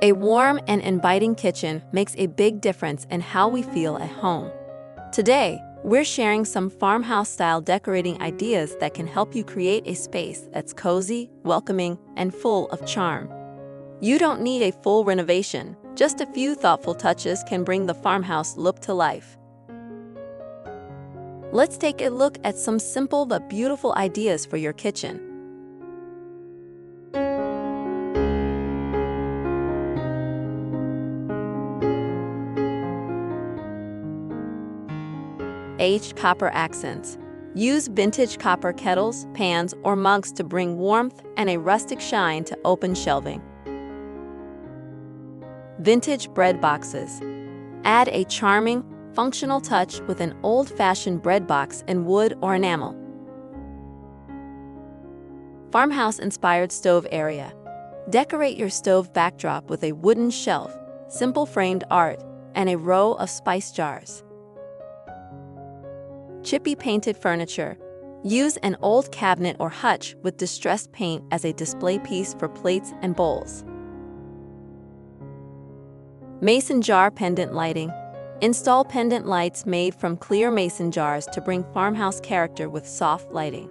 A warm and inviting kitchen makes a big difference in how we feel at home. Today, we're sharing some farmhouse-style decorating ideas that can help you create a space that's cozy, welcoming, and full of charm. You don't need a full renovation, just a few thoughtful touches can bring the farmhouse look to life. Let's take a look at some simple but beautiful ideas for your kitchen. Aged copper accents. Use vintage copper kettles, pans, or mugs to bring warmth and a rustic shine to open shelving. Vintage bread boxes. Add a charming, functional touch with an old-fashioned bread box in wood or enamel. Farmhouse-inspired stove area. Decorate your stove backdrop with a wooden shelf, simple framed art, and a row of spice jars. Chippy painted furniture. Use an old cabinet or hutch with distressed paint as a display piece for plates and bowls. Mason jar pendant lighting. Install pendant lights made from clear mason jars to bring farmhouse character with soft lighting.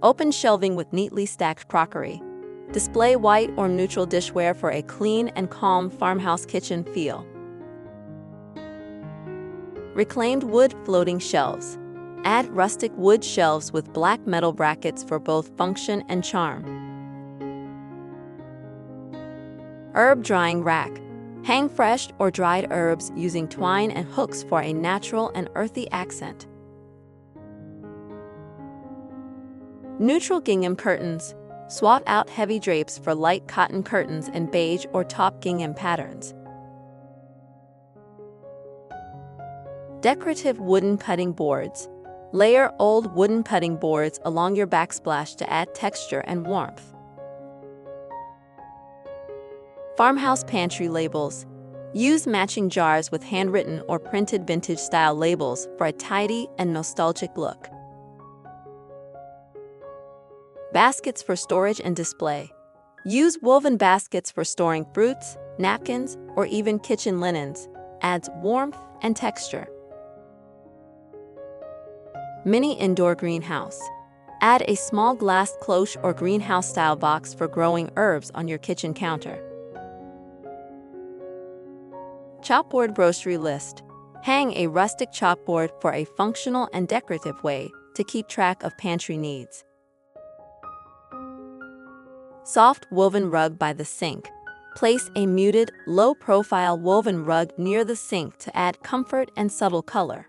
Open shelving with neatly stacked crockery. Display white or neutral dishware for a clean and calm farmhouse kitchen feel. Reclaimed wood floating shelves. Add rustic wood shelves with black metal brackets for both function and charm. Herb drying rack. Hang fresh or dried herbs using twine and hooks for a natural and earthy accent. Neutral gingham curtains. Swap out heavy drapes for light cotton curtains in beige or taupe gingham patterns. Decorative wooden cutting boards. Layer old wooden cutting boards along your backsplash to add texture and warmth. Farmhouse pantry labels. Use matching jars with handwritten or printed vintage-style labels for a tidy and nostalgic look. Baskets for storage and display. Use woven baskets for storing fruits, napkins, or even kitchen linens. Adds warmth and texture. Mini indoor greenhouse. Add a small glass cloche or greenhouse-style box for growing herbs on your kitchen counter. Chalkboard grocery list. Hang a rustic chalkboard for a functional and decorative way to keep track of pantry needs. Soft woven rug by the sink. Place a muted, low-profile woven rug near the sink to add comfort and subtle color.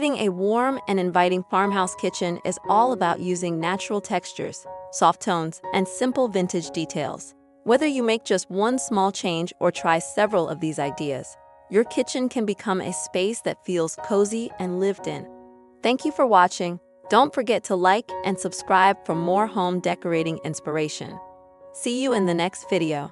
Creating a warm and inviting farmhouse kitchen is all about using natural textures, soft tones, and simple vintage details. Whether you make just one small change or try several of these ideas, your kitchen can become a space that feels cozy and lived in. Thank you for watching. Don't forget to like and subscribe for more home decorating inspiration. See you in the next video.